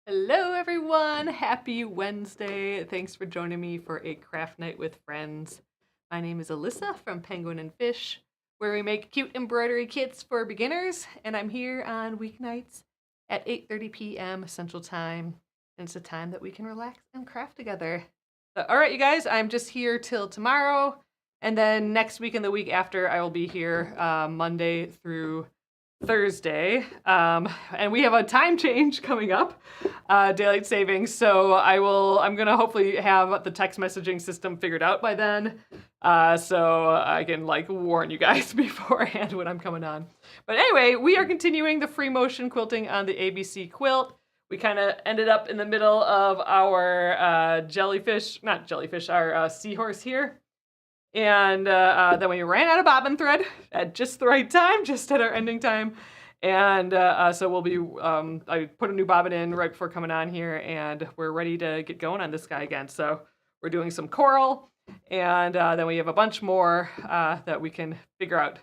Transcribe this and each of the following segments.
Hello everyone! Happy Wednesday! Thanks for joining me for a craft night with friends. My name is Alyssa from Penguin and Fish, where we make cute embroidery kits for beginners, and I'm here on weeknights at 8:30 p.m. Central Time, and it's a time that we can relax and craft together. So, alright you guys, I'm just here till tomorrow, and then next week and the week after I will be here Monday through Thursday, and we have a time change coming up, daylight savings. So I'm gonna hopefully have the text messaging system figured out by then, so I can warn you guys beforehand when I'm coming on. But anyway, we are continuing the free motion quilting on the ABC quilt. We kind of ended up in the middle of our our seahorse here. And then we ran out of bobbin thread at just the right time, just at our ending time. And so we'll be, I put a new bobbin in right before coming on here, and we're ready to get going on this guy again. So we're doing some coral, and then we have a bunch more that we can figure out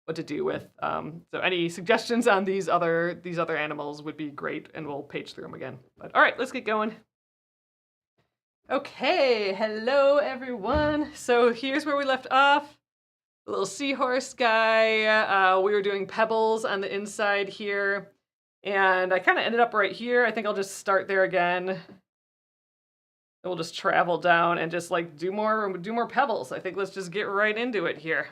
what to do with. So any suggestions on these other animals would be great, and we'll page through them again. But all right, let's get going. Okay, hello everyone. So here's where we left off. The little seahorse guy. We were doing pebbles on the inside here, and I kind of ended up right here. I think I'll just start there again. And we'll just travel down and just do more pebbles. I think let's just get right into it here.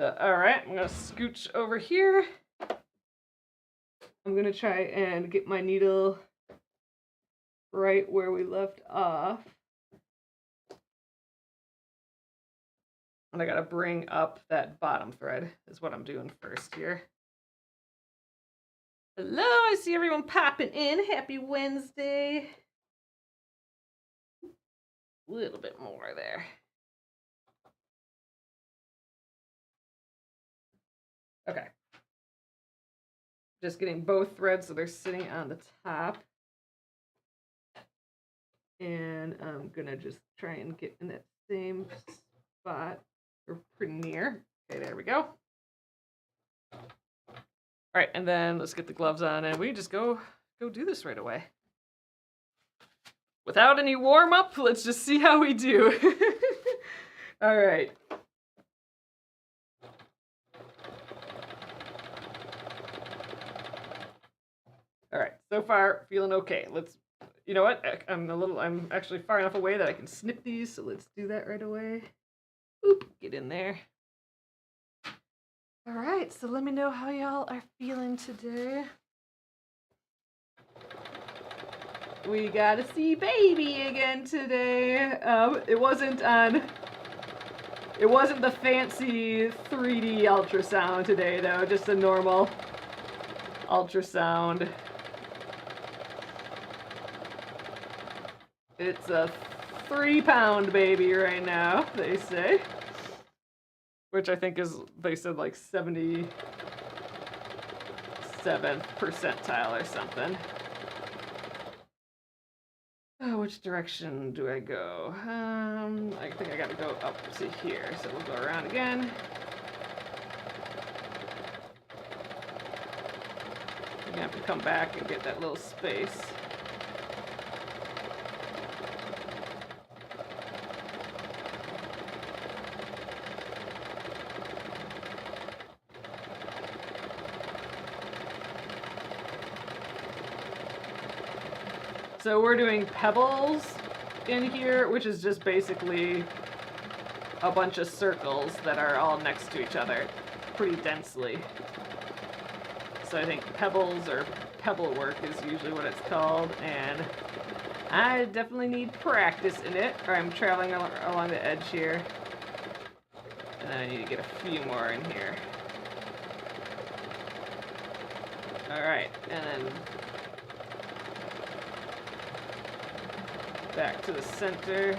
So, all right, I'm gonna scooch over here. I'm gonna try and get my needle right where we left off. And I gotta bring up that bottom thread is what I'm doing first here. Hello, I see everyone popping in. Happy Wednesday. A little bit more there. Okay. Just getting both threads so they're sitting on the top. And I'm gonna just try and get in that same spot. We're pretty near. Okay, there we go. All right, and then let's get the gloves on, and we just go do this right away. Without any warm up, let's just see how we do. All right. All right, so far feeling okay. You know what? I'm actually far enough away that I can snip these, so let's do that right away. Oop, get in there. All right, so let me know how y'all are feeling today. We got a sea baby again today. It wasn't the fancy 3D ultrasound today though, just a normal ultrasound. It's a 3-pound baby right now, they say. Which I think is, they said 77th percentile or something. Oh, which direction do I go? I think I gotta go up to here, so we'll go around again. I'm gonna have to come back and get that little space. So we're doing pebbles in here, which is just basically a bunch of circles that are all next to each other pretty densely. So I think pebbles or pebble work is usually what it's called, and I definitely need practice in it, or I'm traveling along the edge here. And then I need to get a few more in here. Alright, and then back to the center.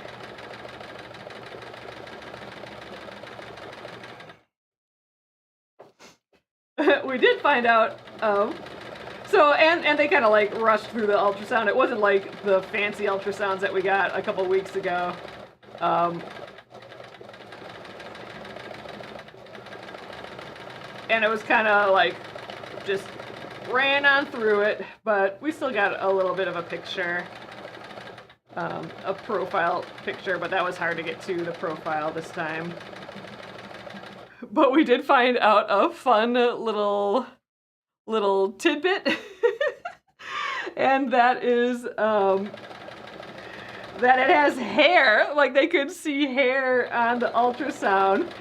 We did find out, so, and they kind of rushed through the ultrasound. It wasn't like the fancy ultrasounds that we got a couple weeks ago. And it was kind of just ran on through it, but we still got a little bit of a picture, a profile picture, but that was hard to get to the profile this time. But we did find out a fun little tidbit, and that is that it has hair. Like, they could see hair on the ultrasound,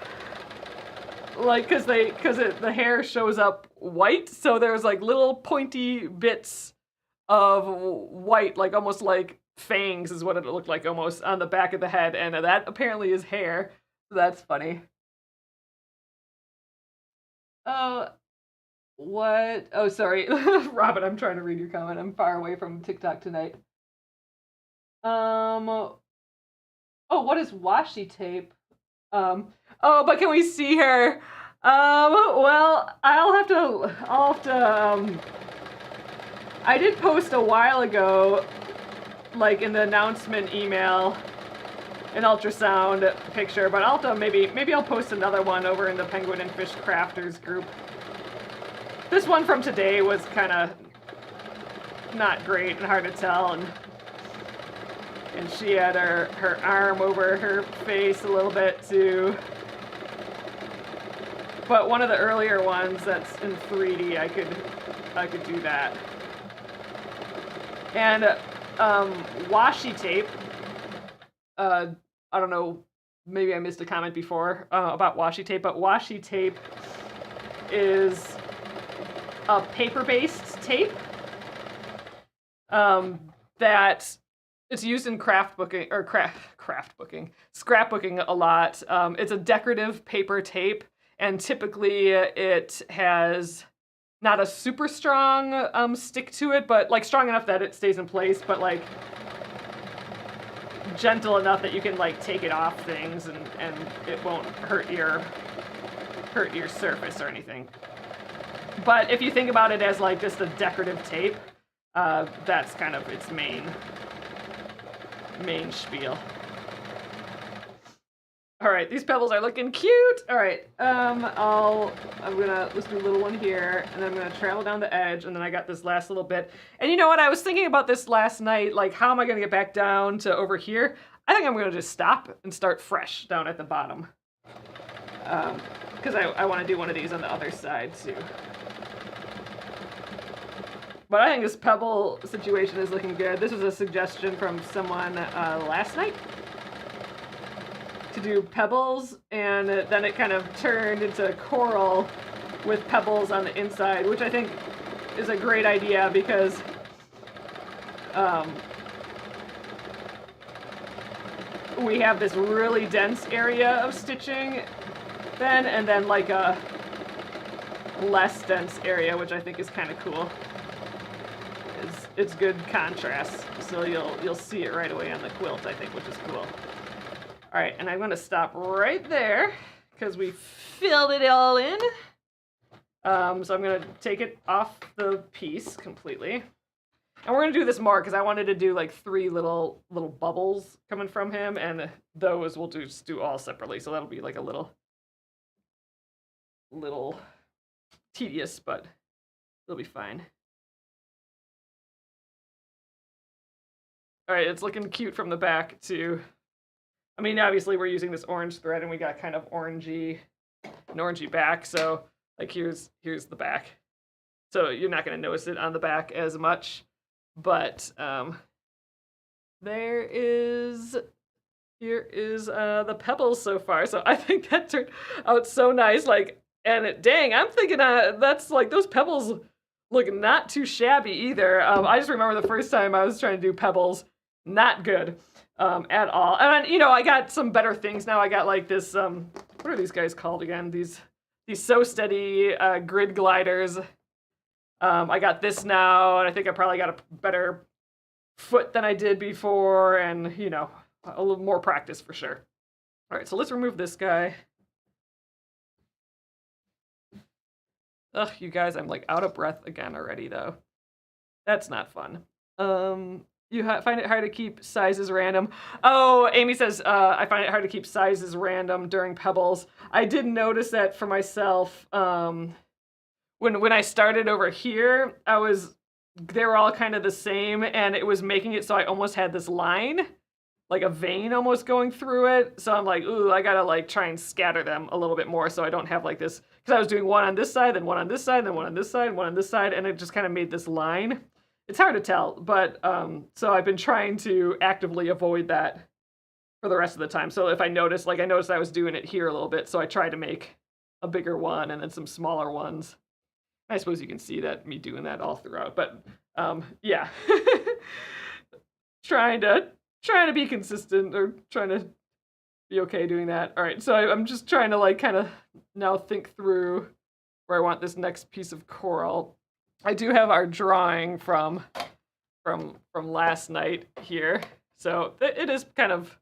like, because the hair shows up white, so there's like little pointy bits of white, like almost like fangs is what it looked like almost on the back of the head, and that apparently is hair. So that's funny. What? Oh, sorry. Robin, I'm trying to read your comment. I'm far away from TikTok tonight. Oh, what is washi tape? Oh, but can we see her? Well, I'll have to, I did post a while ago, like in the announcement email, an ultrasound picture, but I'll have to, maybe I'll post another one over in the Penguin and Fish Crafters group. This one from today was kind of not great and hard to tell, and she had her arm over her face a little bit too. But one of the earlier ones that's in 3D, I could do that. And washi tape. I don't know, maybe I missed a comment before about washi tape, but washi tape is a paper-based tape that it's used in scrapbooking a lot. It's a decorative paper tape, and typically it has not a super strong stick to it, but like strong enough that it stays in place, but like gentle enough that you can like take it off things and it won't hurt your surface or anything. But if you think about it as like just a decorative tape, that's kind of its main spiel. All right, these pebbles are looking cute. All right, let's do a little one here, and then I'm gonna travel down the edge, and then I got this last little bit. And you know what? I was thinking about this last night, like how am I gonna get back down to over here? I think I'm gonna just stop and start fresh down at the bottom, because I want to do one of these on the other side too. But I think this pebble situation is looking good. This was a suggestion from someone last night to do pebbles, and then it kind of turned into coral with pebbles on the inside, which I think is a great idea because we have this really dense area of stitching then, and then like a less dense area, which I think is kind of cool. It's good contrast, so you'll see it right away on the quilt, I think, which is cool. All right, and I'm going to stop right there because we filled it all in. So I'm going to take it off the piece completely. And we're going to do this more because I wanted to do like 3 little bubbles coming from him, and those we'll just do all separately. So that'll be like a little tedious, but it'll be fine. All right, it's looking cute from the back too. I mean, obviously we're using this orange thread, and we got kind of an orangey back. So like here's the back. So you're not going to notice it on the back as much, but here is the pebbles so far. So I think that turned out so nice. Like, and dang, I'm thinking that's like those pebbles look not too shabby either. I just remember the first time I was trying to do pebbles, not good. At all. And you know, I got some better things now. I got like this what are these guys called again? These So Steady grid gliders. I got this now, and I think I probably got a better foot than I did before, and you know, a little more practice for sure. All right, so let's remove this guy. Ugh, you guys, I'm like out of breath again already though. That's not fun. You find it hard to keep sizes random. Oh, Amy says, I find it hard to keep sizes random during pebbles. I did notice that for myself with when I started over here, they were all kind of the same, and it was making it so I almost had this line, like a vein almost going through it. So I'm like, ooh, I gotta like try and scatter them a little bit more so I don't have like this, because I was doing one on this side, then one on this side, then one on this side, and one on this side, and it just kind of made this line. It's hard to tell, but so I've been trying to actively avoid that for the rest of the time. So if I noticed I was doing it here a little bit, so I tried to make a bigger one and then some smaller ones. I suppose you can see that me doing that all throughout, but yeah. trying to be consistent, or trying to be okay doing that. All right, so I'm just trying to like kind of now think through where I want this next piece of coral. I do have our drawing from last night here, so it is kind of,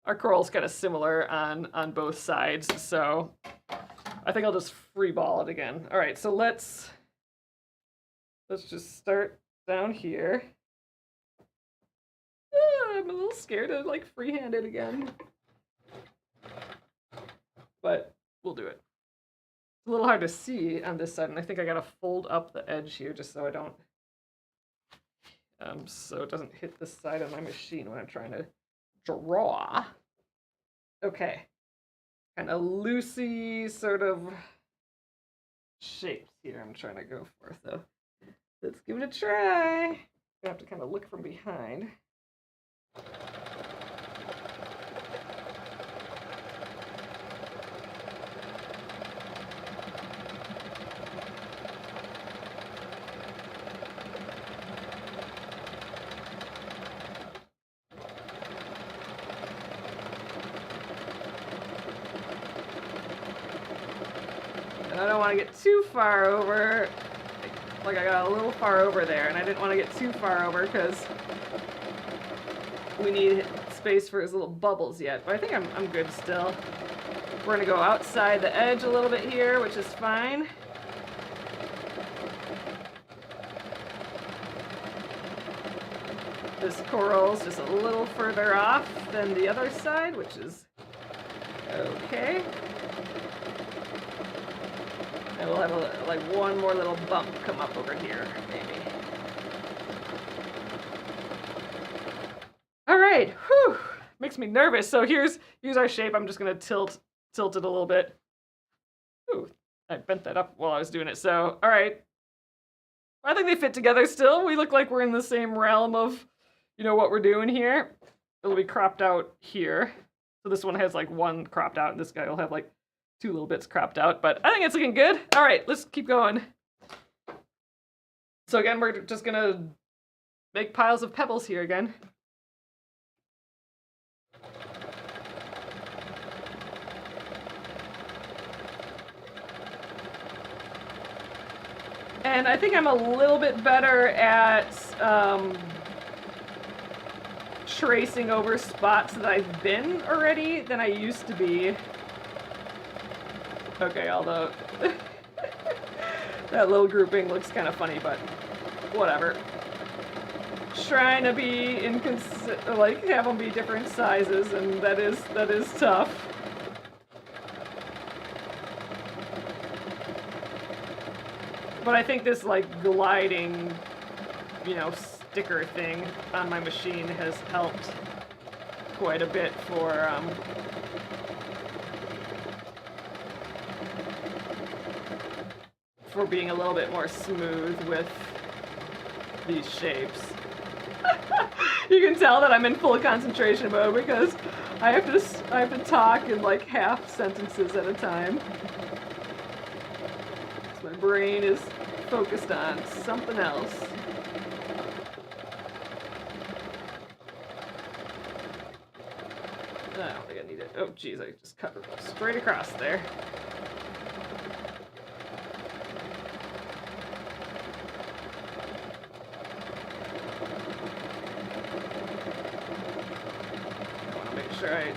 our coral's kind of similar on both sides. So I think I'll just free ball it again. All right, so let's just start down here. I'm a little scared to like freehand it again, but we'll do it. It's a little hard to see on this side, and I think I gotta fold up the edge here just so I don't, so it doesn't hit this side of my machine when I'm trying to draw. Okay, kind of loosey sort of shapes here I'm trying to go for, so let's give it a try. I have to kind of look from behind. And I don't want to get too far over. Like I got a little far over there, and I didn't want to get too far over because we need space for his little bubbles yet. But I think I'm good still. We're gonna go outside the edge a little bit here, which is fine. This coral's just a little further off than the other side, which is okay. And we'll have like one more little bump come up over here, maybe. All right, whew, makes me nervous. So here's our shape. I'm just gonna tilt it a little bit. Ooh, I bent that up while I was doing it. So, all right. I think they fit together still. We look like we're in the same realm of, you know, what we're doing here. It'll be cropped out here. So this one has like one cropped out, and this guy will have like two little bits cropped out, but I think it's looking good. All right, let's keep going. So again, we're just gonna make piles of pebbles here again. And I think I'm a little bit better at tracing over spots that I've been already than I used to be. Okay, although that little grouping looks kind of funny, but whatever. Trying to be like have them be different sizes, and that is tough. But I think this like gliding, you know, sticker thing on my machine has helped quite a bit for being a little bit more smooth with these shapes. You can tell that I'm in full concentration mode because I have to talk in like half sentences at a time. So my brain is focused on something else. I don't think I need it. Oh geez, I just cut straight across there. Sure I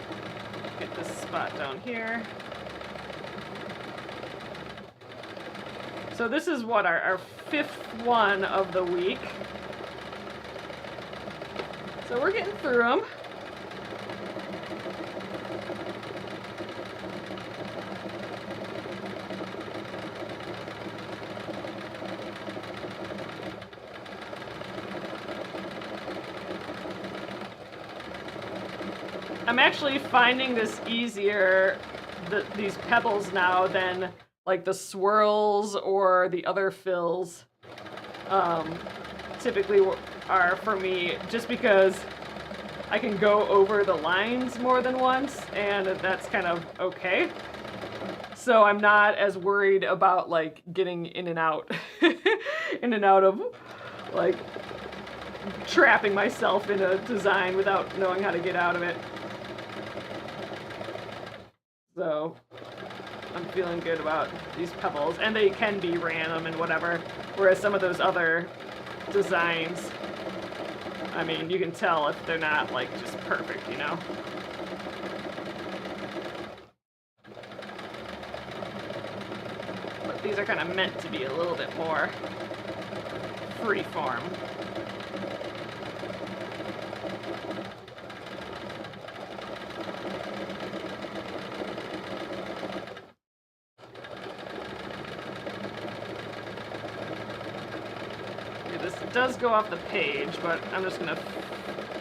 get this spot down here. So this is what, our fifth one of the week. So we're getting through them. I'm actually finding this easier, these pebbles now, than like the swirls or the other fills typically are for me, just because I can go over the lines more than once, and that's kind of okay. So I'm not as worried about like getting in and out, in and out of like trapping myself in a design without knowing how to get out of it. So I'm feeling good about these pebbles, and they can be random and whatever, whereas some of those other designs, I mean, you can tell if they're not like just perfect, you know? But these are kind of meant to be a little bit more freeform. This does go off the page, but I'm just gonna,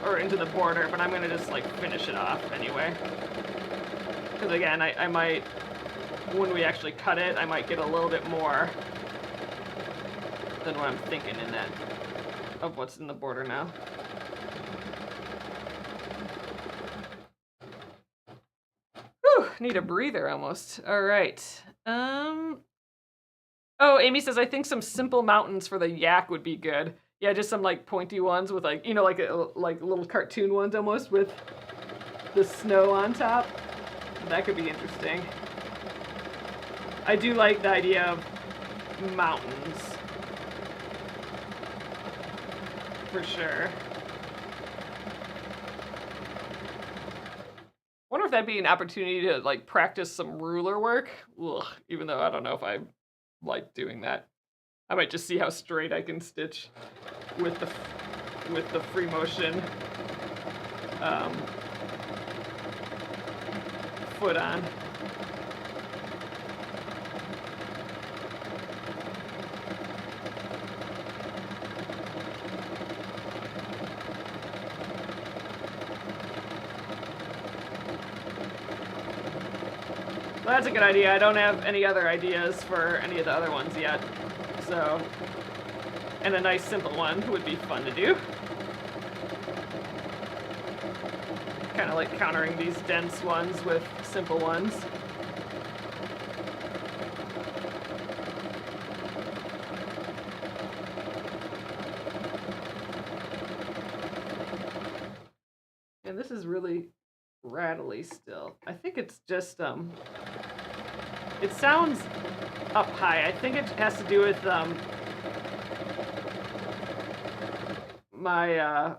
or into the border, but I'm gonna just like finish it off anyway. Because again, I might, when we actually cut it, I might get a little bit more than what I'm thinking in that, of what's in the border now. Whew, need a breather almost. All right. Oh, Amy says, I think some simple mountains for the yak would be good. Yeah, just some like pointy ones with like, you know, like little cartoon ones almost with the snow on top. That could be interesting. I do like the idea of mountains. For sure. Wonder if that'd be an opportunity to like practice some ruler work. Ugh, even though I don't know if I like doing that. I might just see how straight I can stitch with the free motion foot on. Well, that's a good idea. I don't have any other ideas for any of the other ones yet. So, and a nice simple one would be fun to do. Kind of like countering these dense ones with simple ones. And this is really rattly still. I think it's just, it sounds up high. I think it has to do with, my,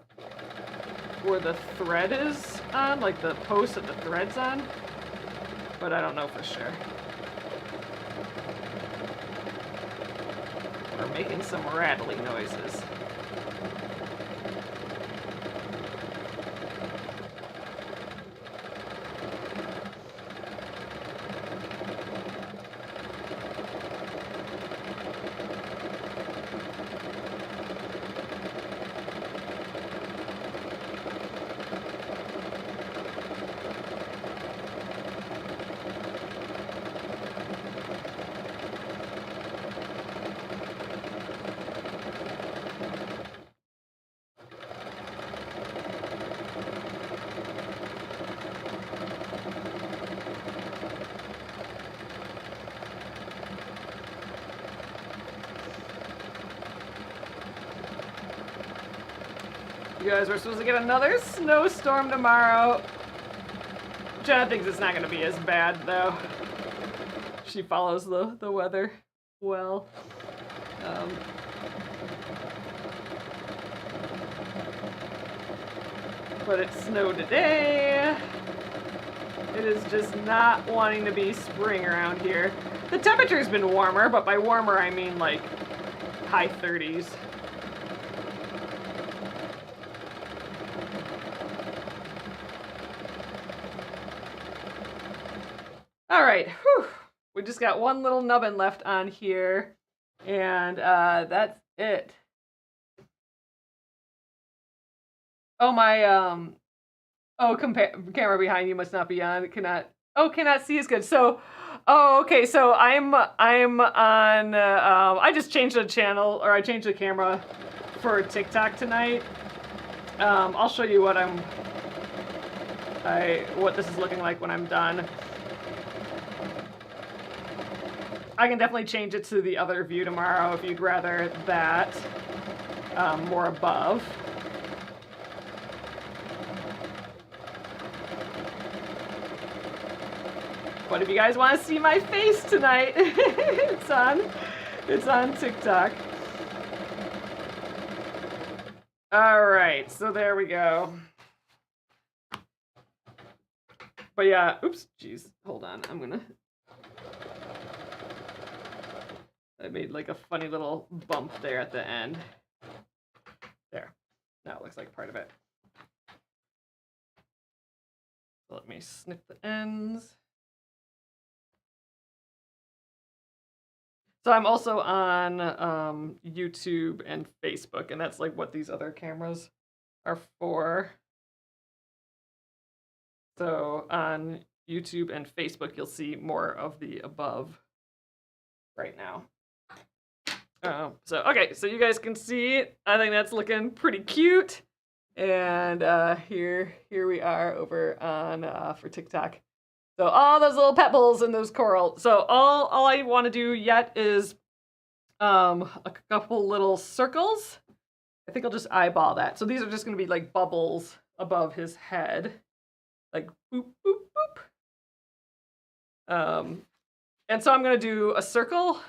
where the thread is on, like the post that the thread's on, but I don't know for sure. We're making some rattly noises. You guys, we're supposed to get another snowstorm tomorrow. Jenna thinks it's not going to be as bad, though. She follows the weather well. But it snowed today. It is just not wanting to be spring around here. The temperature's been warmer, but by warmer I mean like high 30s. All right, whew. We just got one little nubbin left on here, and that's it. Oh, Oh, camera behind you must not be on. Cannot see is good. So, oh, okay. So I'm on. I just changed the channel, or I changed the camera for TikTok tonight. I'll show you what this is looking like when I'm done. I can definitely change it to the other view tomorrow if you'd rather that, more above. But if you guys want to see my face tonight, it's on TikTok. All right, so there we go. But yeah, oops, jeez, hold on, I made like a funny little bump there at the end. There, now it looks like part of it. So let me snip the ends. So I'm also on YouTube and Facebook, and that's like what these other cameras are for. So on YouTube and Facebook, you'll see more of the above right now. So okay, so you guys can see, I think that's looking pretty cute. And here we are over on for TikTok. So all those little pebbles and those coral. So all I want to do yet is a couple little circles. I think I'll just eyeball that. So these are just going to be like bubbles above his head, like boop boop boop. And so I'm going to do a circle,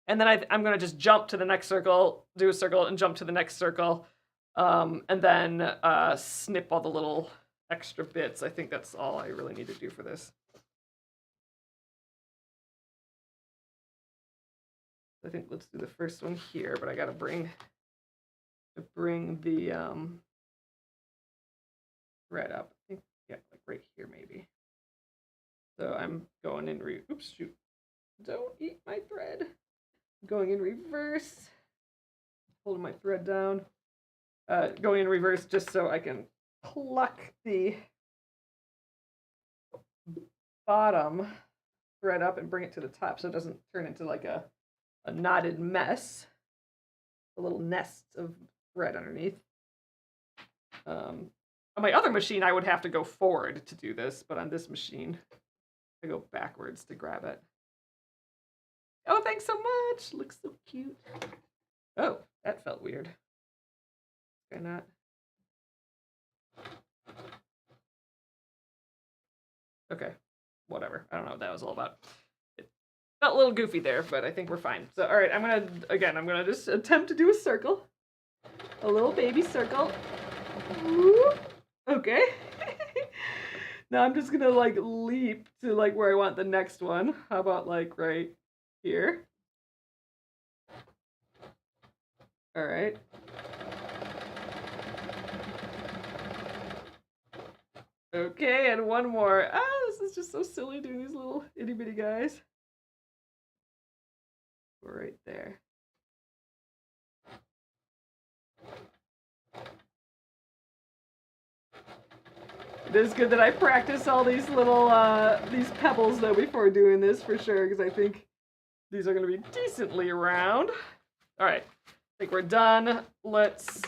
and then I'm going to just jump to the next circle, do a circle, and jump to the next circle, and then snip all the little extra bits. I think that's all I really need to do for this. I think let's do the first one here, but I gotta bring the thread up. I think, yeah, like right here maybe. So I'm going in oops, shoot. Don't eat my thread. Going in reverse. Holding my thread down. Going in reverse just so I can pluck the bottom thread up and bring it to the top so it doesn't turn into like a knotted mess. A little nest of thread underneath. On my other machine, I would have to go forward to do this, but on this machine, I go backwards to grab it. Oh, thanks so much. Looks so cute. Oh, that felt weird. Why not? Okay, whatever. I don't know what that was all about. It felt a little goofy there, but I think we're fine. So, all right, I'm gonna just attempt to do a circle. A little baby circle. Woo. Okay. Now I'm just gonna like leap to like where I want the next one. How about like right here? All right. Okay, and one more. Ah, this is just so silly doing these little itty bitty guys. Right there. It is good that I practice all these little these pebbles though before doing this for sure, because I think these are going to be decently round. All right, I think we're done. Let's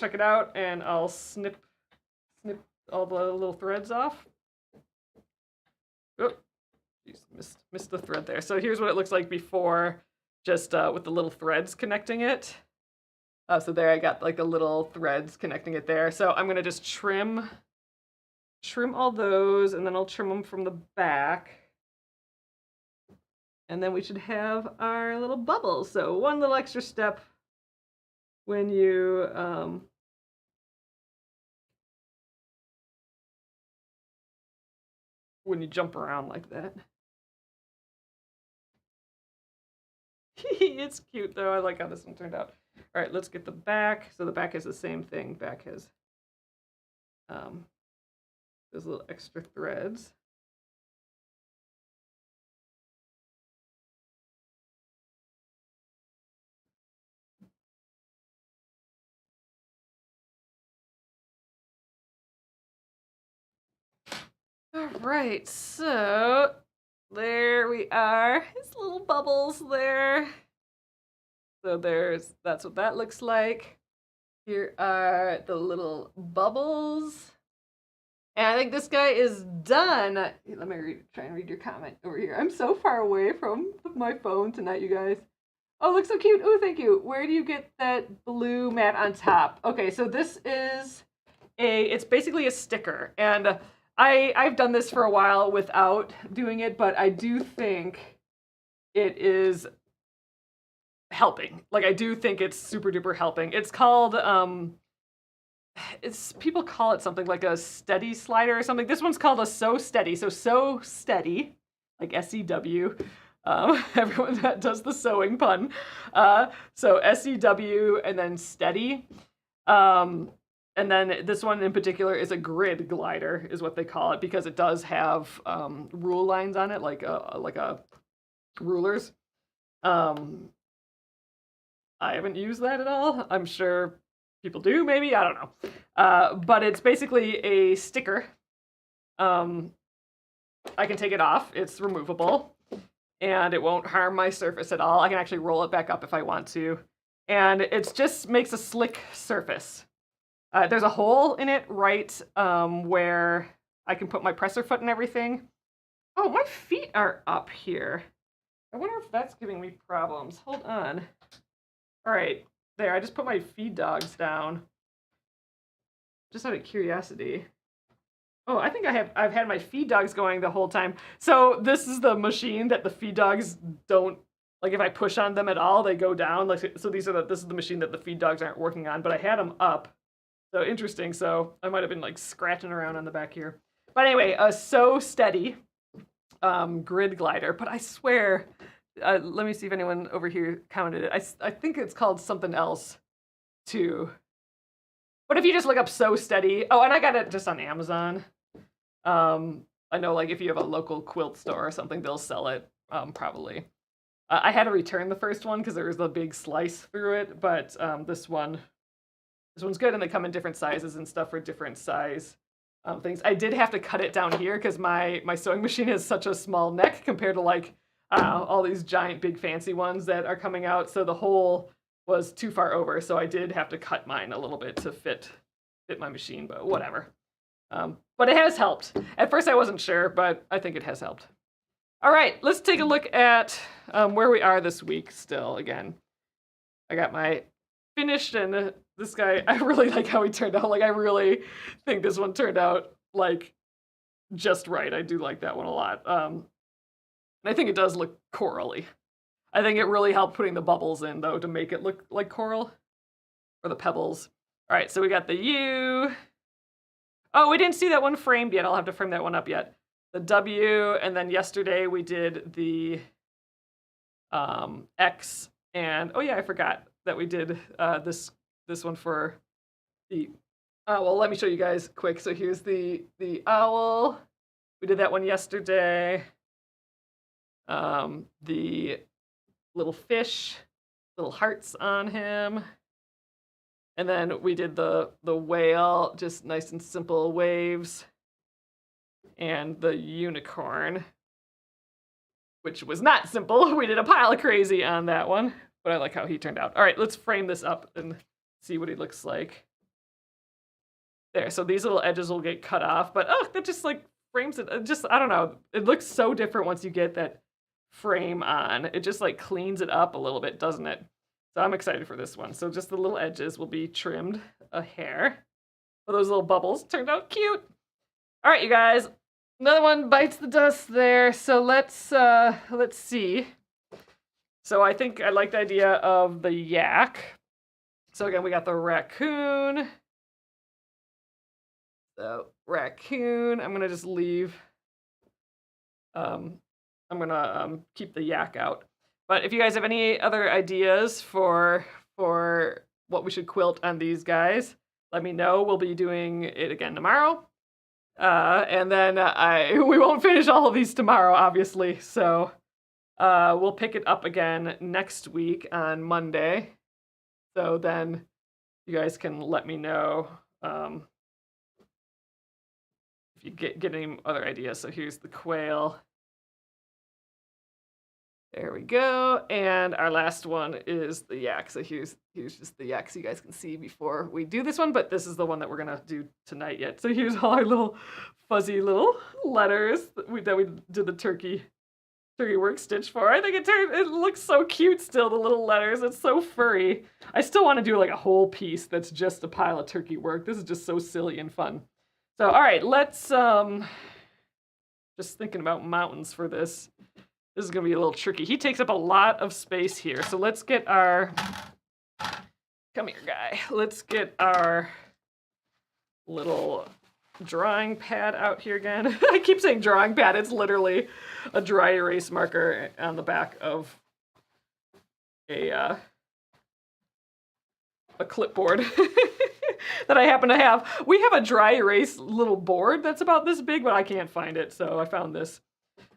check it out, and I'll snip all the little threads off. Oh, geez, missed the thread there. So here's what it looks like before, just with the little threads connecting it. So there I got like the little threads connecting it there. So I'm going to just trim all those, and then I'll trim them from the back. And then we should have our little bubbles. So one little extra step when you jump around like that. It's cute though. I like how this one turned out. All right, let's get the back. So the back has the same thing. Back has those little extra threads. All right, so there we are. His little bubbles there. So that's what that looks like. Here are the little bubbles. And I think this guy is done. Let me try and read your comment over here. I'm so far away from my phone tonight, you guys. Oh, looks so cute. Oh, thank you. Where do you get that blue mat on top? Okay, so this is it's basically a sticker. And I've done this for a while without doing it, but I do think it is helping. Like, I do think it's super duper helping. It's called people call it something like a steady slider or something. This one's called a Sew Steady. So steady, like SEW. Everyone that does the sewing pun. So SEW and then steady. And then this one in particular is a grid glider, is what they call it, because it does have rule lines on it, like rulers. I haven't used that at all. I'm sure people do, maybe. I don't know. But it's basically a sticker. I can take it off. It's removable. And it won't harm my surface at all. I can actually roll it back up if I want to. And it just makes a slick surface. There's a hole in it right where I can put my presser foot and everything. Oh, my feet are up here. I wonder if that's giving me problems. Hold on. All right, there, I just put my feed dogs down. Just out of curiosity. Oh, I think I've had my feed dogs going the whole time. So this is the machine that the feed dogs don't, like if I push on them at all, they go down. Like, so this is the machine that the feed dogs aren't working on, but I had them up. So interesting, so I might have been like scratching around on the back here. But anyway, a Sew Steady grid glider, but I swear, let me see if anyone over here commented it. I think it's called something else too. But if you just look up Sew Steady, oh, and I got it just on Amazon. I know, like if you have a local quilt store or something, they'll sell it probably. I had to return the first one because there was a big slice through it, but this one's good, and they come in different sizes and stuff for different size things. I did have to cut it down here because my sewing machine has such a small neck compared to like all these giant big fancy ones that are coming out, so the hole was too far over, so I did have to cut mine a little bit to fit my machine, but whatever. But it has helped. At first I wasn't sure, but I think it has helped. All right, let's take a look at where we are this week still again. I got my finished, and this guy, I really like how he turned out. Like, I really think this one turned out, like, just right. I do like that one a lot. And I think it does look corally. I think it really helped putting the bubbles in, though, to make it look like coral. Or the pebbles. All right, so we got the U. Oh, we didn't see that one framed yet. I'll have to frame that one up yet. The W, and then yesterday we did the X. And, oh yeah, I forgot that we did this one for the, well, let me show you guys quick. So here's the owl. We did that one yesterday. The little fish, little hearts on him. And then we did the whale, just nice and simple waves. And the unicorn, which was not simple. We did a pile of crazy on that one, but I like how he turned out. All right, let's frame this up and see what he looks like. There, so these little edges will get cut off, but oh, that just like frames it. Just, I don't know. It looks so different once you get that frame on. It just like cleans it up a little bit, doesn't it? So I'm excited for this one. So just the little edges will be trimmed a hair. But those little bubbles turned out cute. All right, you guys. Another one bites the dust there. So let's see. So I think I like the idea of the yak. So again, we got the raccoon. So raccoon, I'm gonna just leave. I'm gonna keep the yak out. But if you guys have any other ideas for what we should quilt on these guys, let me know. We'll be doing it again tomorrow. And then we won't finish all of these tomorrow, obviously. So we'll pick it up again next week on Monday. So then you guys can let me know if if you get any other ideas. So here's the quail. There we go. And our last one is the yak. So here's just the yak so you guys can see before we do this one, but this is the one that we're gonna do tonight yet. So here's all our little fuzzy little letters that we did the turkey work stitch for. I think it looks so cute still, the little letters. It's so furry. I still want to do like a whole piece that's just a pile of turkey work. This is just so silly and fun. So all right, let's just thinking about mountains for this. This is gonna be a little tricky. He takes up a lot of space here. So let's get our, come here guy. Let's get our little drawing pad out here again. I keep saying drawing pad. It's literally a dry erase marker on the back of a clipboard that I happen to have. We have a dry erase little board that's about this big, but I can't find it, so I found this.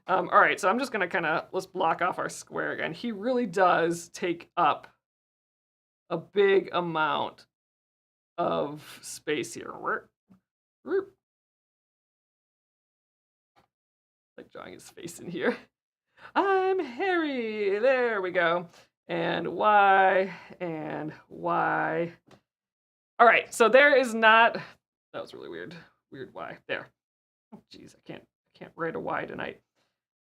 All right, so I'm just gonna let's block off our square again. He really does take up a big amount of space here. Like drawing his face in here. I'm Harry. There we go. And Y and Y. All right, so there is not. That was really weird. Weird Y there. Oh, geez, I can't write a Y tonight.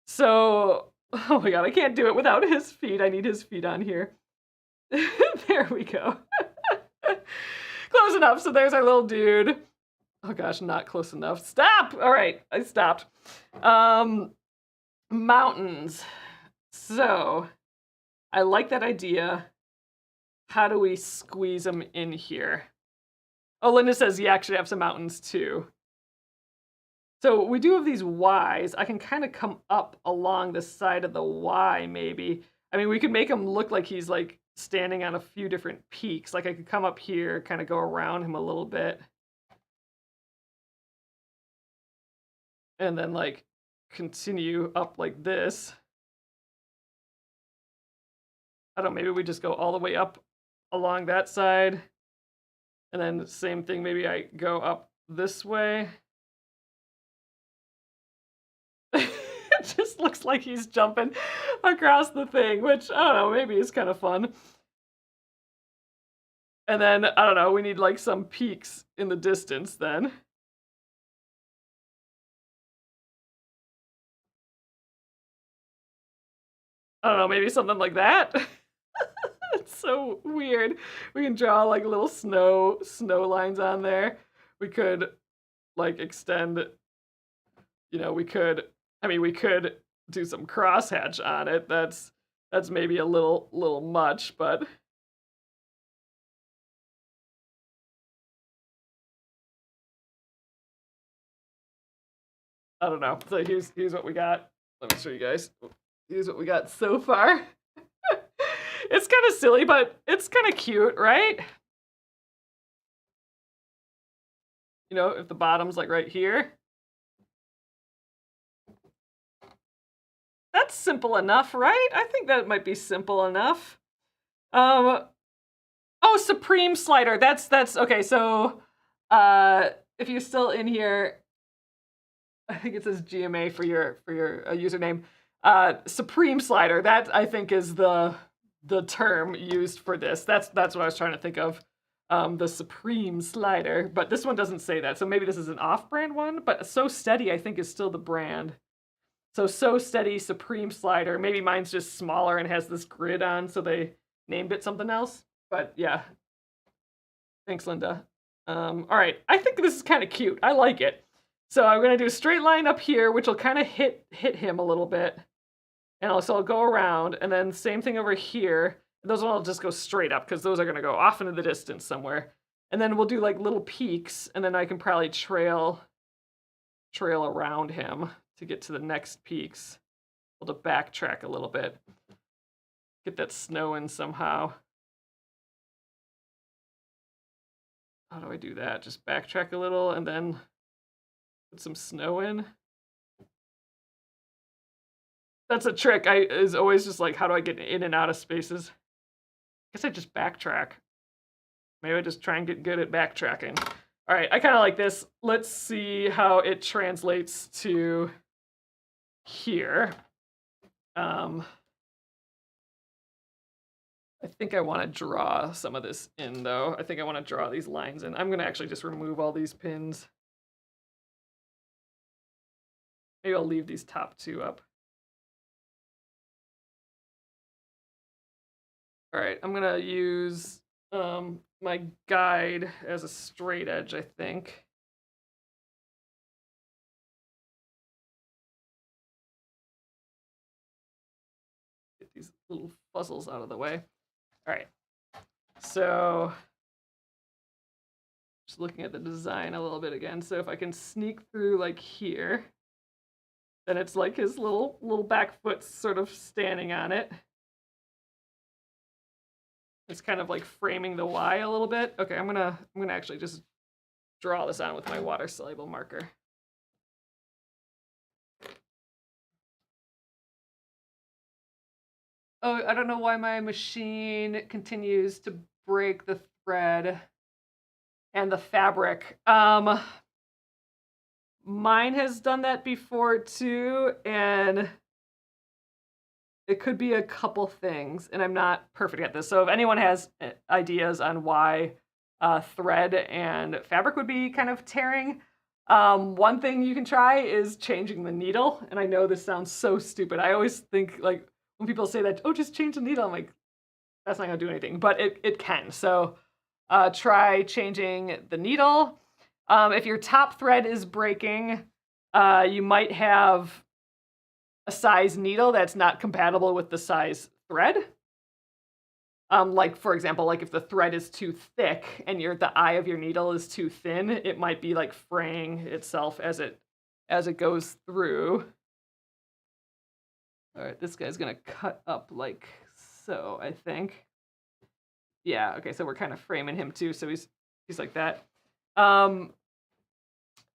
So, oh my God, I can't do it without his feet. I need his feet on here. There we go. Close enough. So there's our little dude. Oh gosh, not close enough. Stop! All right, I stopped. Mountains. So, I like that idea. How do we squeeze them in here? Oh, Linda says you actually have some mountains too. So we do have these Ys. I can kind of come up along the side of the Y maybe. I mean, we could make him look like he's like standing on a few different peaks. Like I could come up here, kind of go around him a little bit. And then like continue up like this. I don't know, maybe we just go all the way up along that side. And then same thing, maybe I go up this way. It just looks like he's jumping across the thing, which, I don't know, maybe is kind of fun. And then, I don't know, we need like some peaks in the distance then. I don't know, maybe something like that. It's so weird. We can draw like little snow lines on there. We could like extend, you know, we could do some crosshatch on it. That's maybe a little much, but I don't know. So here's what we got. Let me show you guys. Here's what we got so far. It's kind of silly, but it's kind of cute, right? You know, if the bottom's like right here. That's simple enough, right? I think that might be simple enough. Oh, Supreme Slider. That's okay. So, if you're still in here, I think it says GMA for your username. Supreme Slider. That I think is the term used for this. That's what I was trying to think of. The Supreme Slider, but this one doesn't say that. So maybe this is an off-brand one. But So Steady, I think, is still the brand. So Steady Supreme Slider. Maybe mine's just smaller and has this grid on, so they named it something else. But yeah. Thanks, Linda. All right, I think this is kind of cute. I like it. So I'm gonna do a straight line up here, which will kind of hit him a little bit. And also I'll go around, and then same thing over here. Those will all just go straight up, because those are gonna go off into the distance somewhere. And then we'll do like little peaks, and then I can probably trail around him to get to the next peaks. Able to backtrack a little bit. Get that snow in somehow. How do I do that? Just backtrack a little and then put some snow in. That's a trick. Is always just like, how do I get in and out of spaces? I guess I just backtrack. Maybe I just try and get good at backtracking. All right, I kind of like this. Let's see how it translates to here. I think I want to draw some of this in, though. I think I want to draw these lines in. I'm going to actually just remove all these pins. Maybe I'll leave these top two up. All right, I'm going to use my guide as a straight edge, I think. Get these little fuzzles out of the way. All right, so just looking at the design a little bit again. So if I can sneak through like here, then it's like his little back foot's sort of standing on it. It's kind of like framing the Y a little bit. Okay, I'm gonna actually just draw this on with my water soluble marker. Oh, I don't know why my machine continues to break the thread and the fabric. Mine has done that before too, and it could be a couple things, and I'm not perfect at this. So if anyone has ideas on why thread and fabric would be kind of tearing, one thing you can try is changing the needle. And I know this sounds so stupid. I always think, like, when people say that, oh, just change the needle, I'm like, that's not gonna do anything, but it can. So try changing the needle. If your top thread is breaking, you might have a size needle that's not compatible with the size thread. Like, for example, like if the thread is too thick and the eye of your needle is too thin, it might be like fraying itself as it goes through. All right, this guy's gonna cut up like so, I think. Yeah, okay, so we're kind of framing him too, so he's like that. I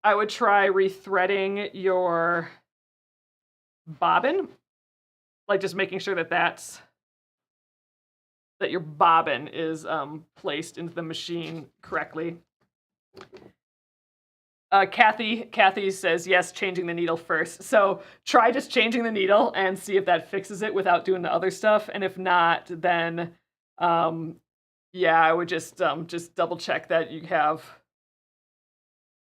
would try rethreading your bobbin, like just making sure that your bobbin is placed into the machine correctly. Kathy says yes, changing the needle first. So try just changing the needle and see if that fixes it without doing the other stuff. And if not, then yeah, I would just double check that you have,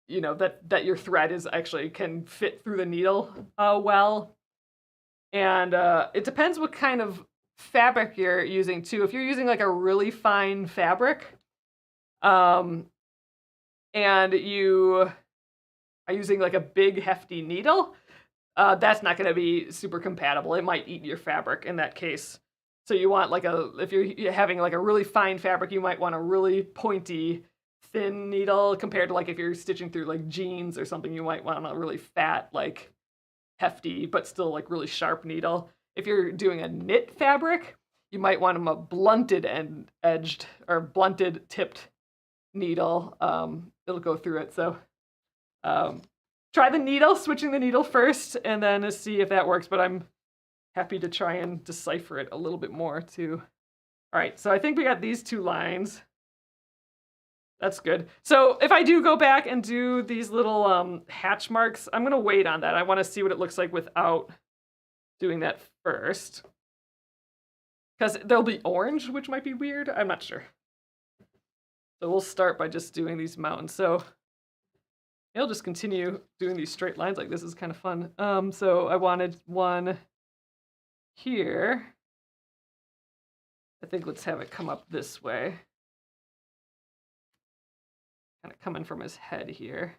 you know, that your thread is actually can fit through the needle well. And it depends what kind of fabric you're using too. If you're using like a really fine fabric, and you are using like a big hefty needle, that's not going to be super compatible. It might eat your fabric in that case. So you want like if you're having like a really fine fabric, you might want a really pointy, thin needle compared to like if you're stitching through like jeans or something, you might want a really fat, like hefty, but still like really sharp needle. If you're doing a knit fabric, you might want a blunted and edged or blunted tipped needle. It'll go through it. So try the needle, switching the needle first, and then see if that works. But I'm happy to try and decipher it a little bit more too. All right, so I think we got these two lines. That's good. So if I do go back and do these little hatch marks, I'm gonna wait on that. I wanna see what it looks like without doing that first. Because they'll be orange, which might be weird. I'm not sure. So we'll start by just doing these mountains. So I'll just continue doing these straight lines like this is kind of fun. So I wanted one here. I think let's have it come up this way. Kind of coming from his head here.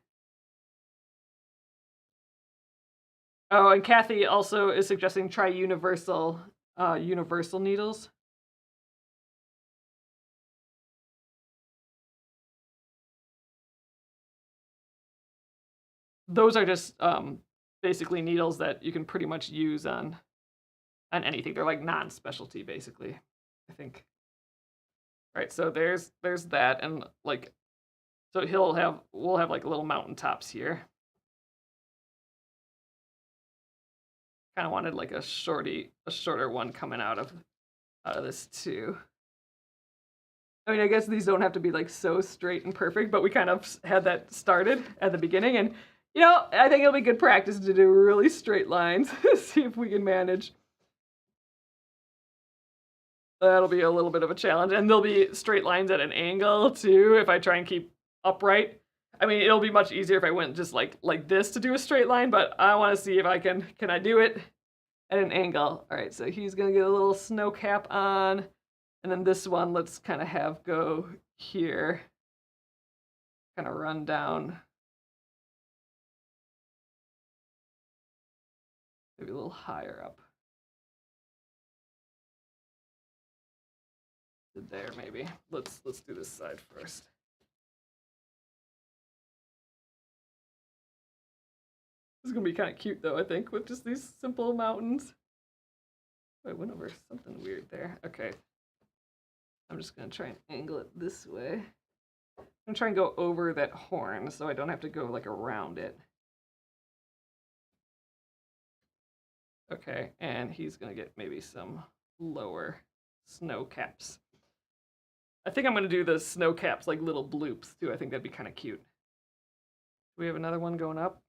Oh, and Kathy also is suggesting try universal needles. Those are just basically needles that you can pretty much use on anything. They're like non-specialty, basically, I think. Right, so there's that, and like, so we'll have like little mountain tops here. Kind of wanted like a shorter one coming out of this too. I mean, I guess these don't have to be like so straight and perfect, but we kind of had that started at the beginning, and you know, I think it'll be good practice to do really straight lines. See if we can manage. That'll be a little bit of a challenge, and there'll be straight lines at an angle too if I try and keep upright. I mean, it'll be much easier if I went just like this to do a straight line, but I want to see if I can I do it at an angle. All right, so he's gonna get a little snow cap on, and then this one let's kind of have go here, kind of run down, maybe a little higher up. There maybe. Let's do this side first. This is gonna be kind of cute though, I think, with just these simple mountains. Oh, I went over something weird there. Okay. I'm just gonna try and angle it this way. I'm gonna try and go over that horn so I don't have to go like around it. Okay, and he's gonna get maybe some lower snow caps. I think I'm gonna do the snow caps like little bloops too. I think that'd be kind of cute. Do we have another one going up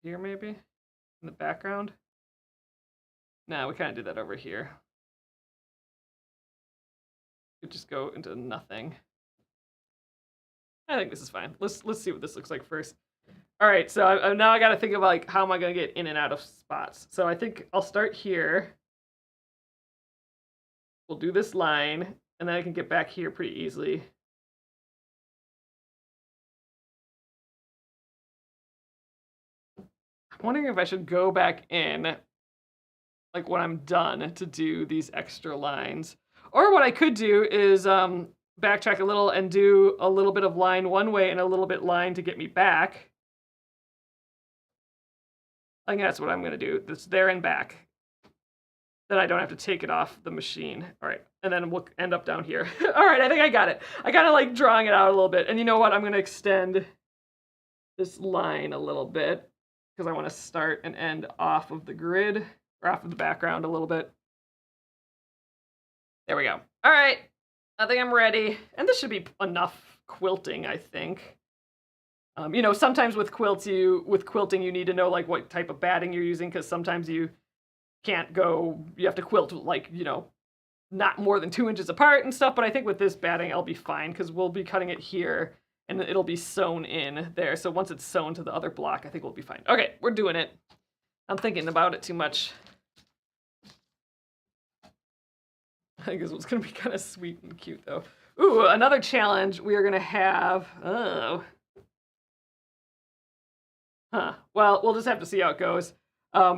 here maybe in the background? No, we kind of did that over here. Could just go into nothing. I think this is fine. Let's see what this looks like first. All right, so now I got to think of like how am I gonna get in and out of spots. So I think I'll start here. We'll do this line, and then I can get back here pretty easily. I'm wondering if I should go back in, like when I'm done, to do these extra lines. Or what I could do is backtrack a little and do a little bit of line one way and a little bit line to get me back. I think that's what I'm gonna do. This there and back. Then I don't have to take it off the machine. All right, and then we'll end up down here. All right, I think I got it. I kind of like drawing it out a little bit. And you know what? I'm gonna extend this line a little bit because I want to start and end off of the grid, or off of the background a little bit. There we go. All right, I think I'm ready. And this should be enough quilting, I think. You know, sometimes with quilting, you need to know like what type of batting you're using, because sometimes you can't go, you have to quilt like, you know, not more than 2 inches apart and stuff. But I think with this batting, I'll be fine because we'll be cutting it here and it'll be sewn in there. So once it's sewn to the other block, I think we'll be fine. Okay, we're doing it. I'm thinking about it too much. I think this one's gonna be kind of sweet and cute though. Ooh, another challenge we are gonna have. Oh. Huh. Well, we'll just have to see how it goes.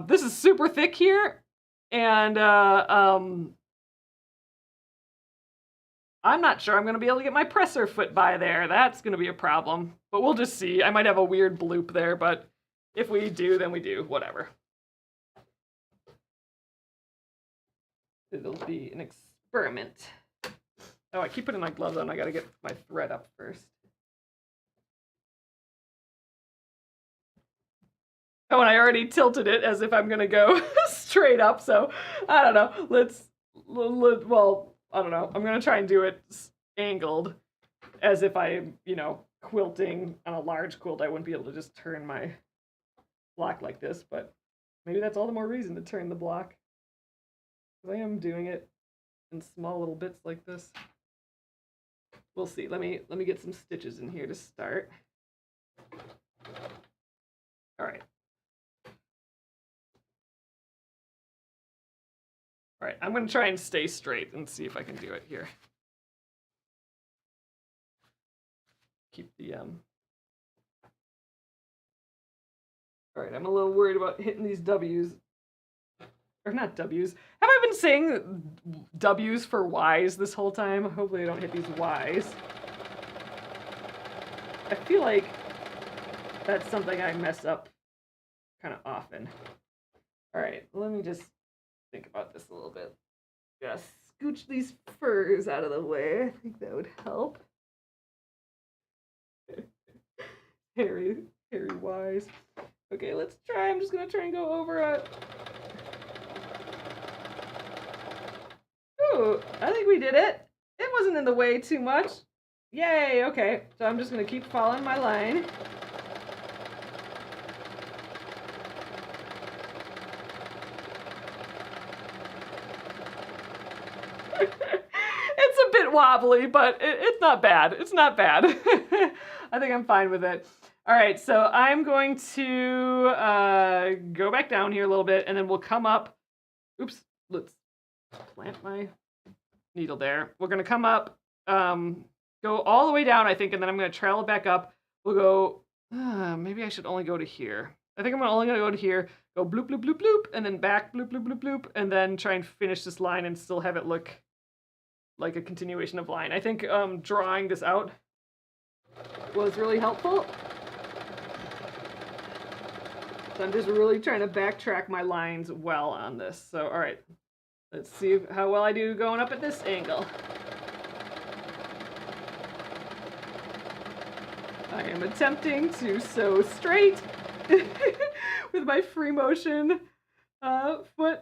This is super thick here, and I'm not sure I'm going to be able to get my presser foot by there. That's going to be a problem, but we'll just see. I might have a weird bloop there, but if we do, then we do. Whatever. It'll be an experiment. Oh, I keep putting my gloves on. I got to get my thread up first. Oh, and I already tilted it as if I'm gonna go straight up, so I don't know. Well, I don't know. I'm gonna try and do it angled as if I'm, you know, quilting on a large quilt. I wouldn't be able to just turn my block like this, but maybe that's all the more reason to turn the block. I am doing it in small little bits like this. We'll see. Let me get some stitches in here to start. All right. All right, I'm going to try and stay straight and see if I can do it here. Keep the, All right, I'm a little worried about hitting these W's. Or not W's. Have I been saying W's for Y's this whole time? Hopefully I don't hit these Y's. I feel like that's something I mess up kind of often. All right, let me just think about this a little bit. Just scooch these furs out of the way. I think that would help. Hairy wise. Okay, let's try. I'm just gonna try and go over it. Ooh, I think we did it. It wasn't in the way too much. Yay, okay. So I'm just gonna keep following my line. It's a bit wobbly, but it's not bad. It's not bad. I think I'm fine with it. All right, so I'm going to go back down here a little bit, and then we'll come up. Oops, let's plant my needle there. We're gonna come up, go all the way down, I think, and then I'm gonna travel back up. We'll go, maybe I should only go to here. I think I'm only gonna go to here, go bloop, bloop, bloop, bloop, and then back, bloop, bloop, bloop, bloop, and then try and finish this line and still have it look like a continuation of line. I think drawing this out was really helpful. So I'm just really trying to backtrack my lines well on this. So, all right, let's see how well I do going up at this angle. I am attempting to sew straight with my free motion foot.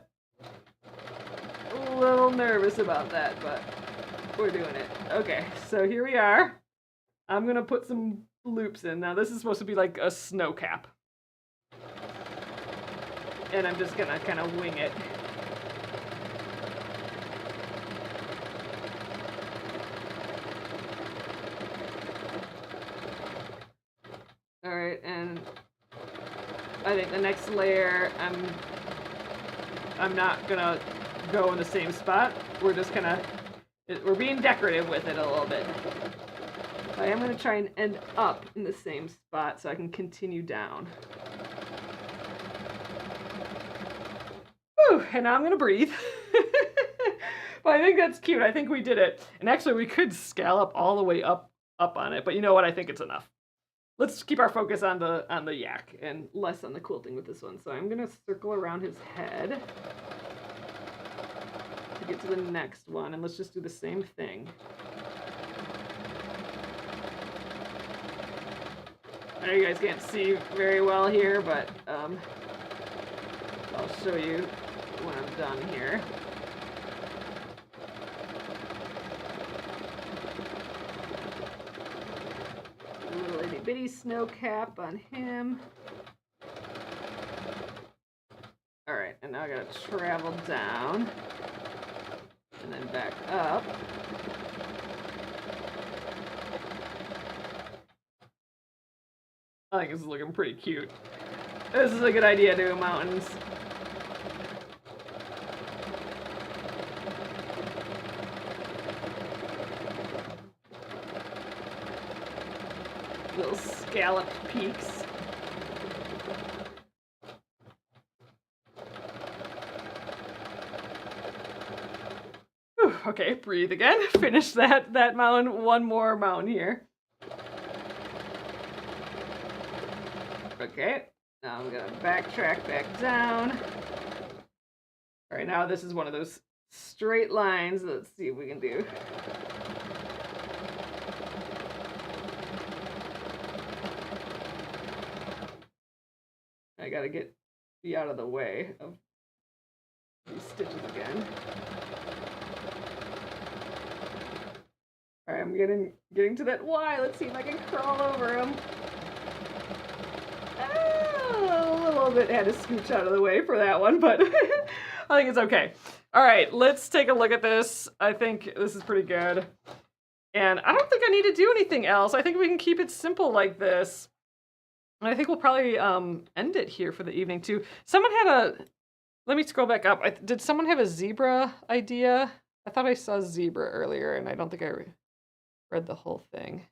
A little nervous about that, but we're doing it. Okay, so here we are. I'm gonna put some loops in. Now this is supposed to be like a snow cap. And I'm just gonna kind of wing it. All right, and I think the next layer, I'm not gonna go in the same spot. We're just gonna, we're being decorative with it a little bit. I am gonna try and end up in the same spot so I can continue down. Whew, and now I'm gonna breathe. But I think that's cute. I think we did it. And actually we could scallop all the way up on it, but you know what? I think it's enough. Let's keep our focus on the yak and less on the quilting with this one. So I'm gonna circle around his head to get to the next one, and let's just do the same thing. I know you guys can't see very well here, but I'll show you when I'm done here. Bitty snow cap on him. All right, and now I gotta travel down and then back up. I think this is looking pretty cute. This is a good idea to do mountains. Little scalloped peaks. Whew, okay, breathe again. Finish that mountain. One more mountain here. Okay, now I'm gonna backtrack back down. All right, now this is one of those straight lines. Let's see if we can do. I gotta be out of the way of these stitches again. All right, I'm getting to that Y. Let's see if I can crawl over him. A little bit had to scooch out of the way for that one, but I think it's okay. All right, let's take a look at this. I think this is pretty good. And I don't think I need to do anything else. I think we can keep it simple like this. And I think we'll probably end it here for the evening too. Someone had let me scroll back up. Did someone have a zebra idea? I thought I saw zebra earlier, and I don't think I read the whole thing.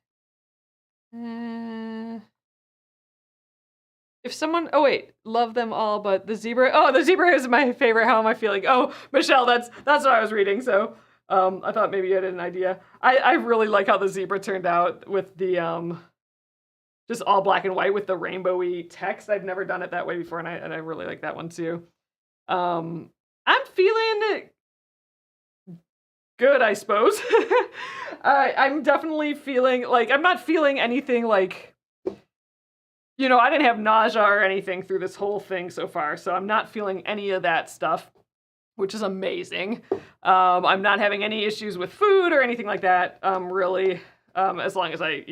If someone, oh wait, love them all, but the zebra, oh, the zebra is my favorite. How am I feeling? Oh, Michelle, that's what I was reading. So I thought maybe you had an idea. I really like how the zebra turned out with the just all black and white with the rainbowy text. I've never done it that way before, and I really like that one too. I'm feeling good, I suppose. I'm definitely feeling like, I'm not feeling anything like, you know, I didn't have nausea or anything through this whole thing so far, so I'm not feeling any of that stuff. which is amazing. I'm not having any issues with food or anything like that, really, as long as I,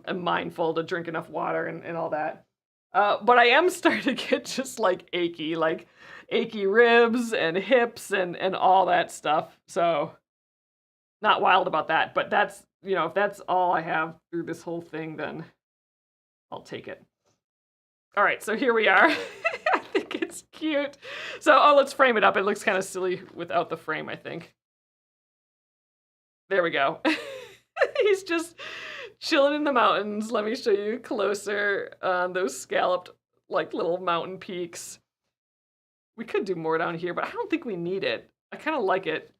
am mindful to drink enough water and all that. But I am starting to get just like achy ribs and hips and all that stuff. So not wild about that, but that's, if that's all I have through this whole thing, then I'll take it. All right, so here we are. I think it's cute. So, let's frame it up. It looks kind of silly without the frame, I think. There we go. He's just chilling in the mountains. Let me show you closer on those scalloped, like, little mountain peaks. We could do more down here, but I don't think we need it. I kind of like it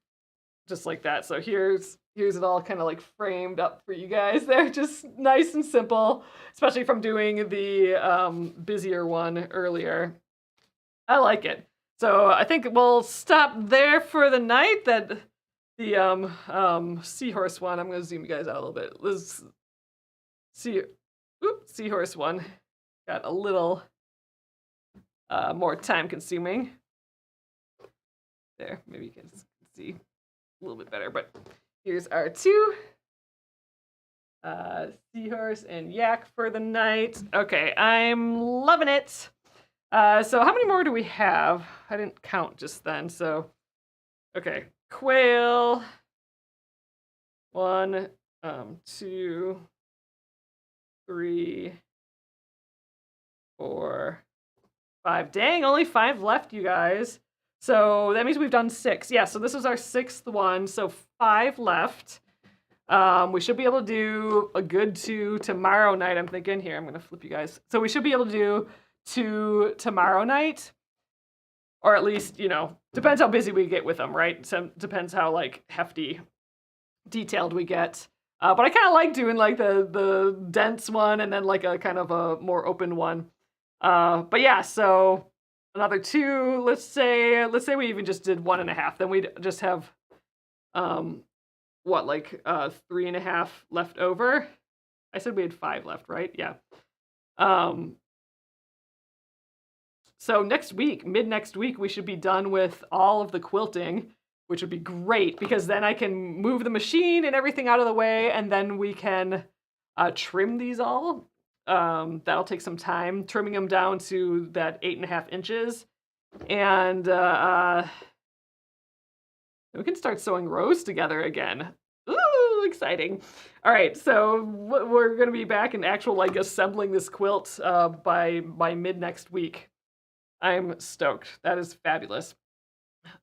just like that. So here's it all kind of like framed up for you guys there. Just nice and simple, especially from doing the busier one earlier. I like it. So I think we'll stop there for the night. That the seahorse one, I'm going to zoom you guys out a little bit. Let's see. Seahorse one got a little more time consuming. There, maybe you can see a little bit better, but here's our two. Seahorse and yak for the night. Okay, I'm loving it. So how many more do we have? I didn't count just then, so. Okay, quail. 1, 2, 3, 4, 5. Dang, only 5 left, you guys. So that means we've done 6. Yeah, so this is our 6th one, so 5 left. We should be able to do a good 2 tomorrow night, I'm thinking. Here, I'm going to flip you guys. So we should be able to do 2 tomorrow night. Or at least, depends how busy we get with them, right? So depends how, like, hefty, detailed we get. But I kind of like doing, like, the dense one and then, like, a kind of a more open one. But yeah, so another 2, let's say we even just did 1.5, then we'd just have, 3.5 left over? I said we had 5 left, right? Yeah. So next week, mid-next week, we should be done with all of the quilting, which would be great, because then I can move the machine and everything out of the way, and then we can trim these all. That'll take some time, trimming them down to that 8.5 inches. And we can start sewing rows together again. Ooh, exciting. All right, so we're going to be back in actual, like, assembling this quilt by mid-next week. I'm stoked. That is fabulous.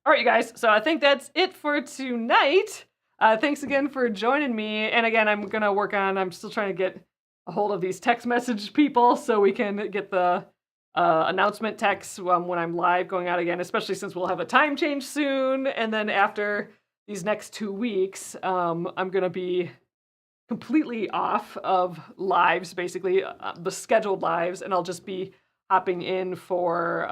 All right, you guys, so I think that's it for tonight. Thanks again for joining me. And again, I'm still trying to get a hold of these text message people so we can get the announcement texts when I'm live going out again, especially since we'll have a time change soon. And then after these next 2 weeks, I'm going to be completely off of lives, basically, the scheduled lives, and I'll just be hopping in for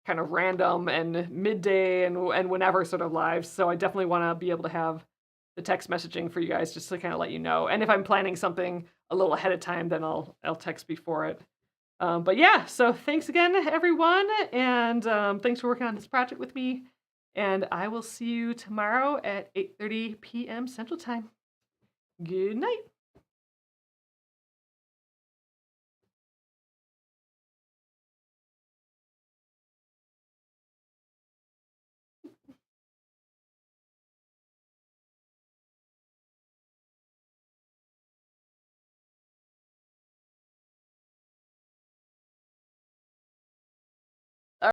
kind of random and midday and whenever sort of lives. So I definitely want to be able to have the text messaging for you guys just to kind of let you know. And if I'm planning something a little ahead of time, then I'll text before it. But yeah, so thanks again, everyone. And thanks for working on this project with me. And I will see you tomorrow at 8:30 p.m. Central Time. Good night.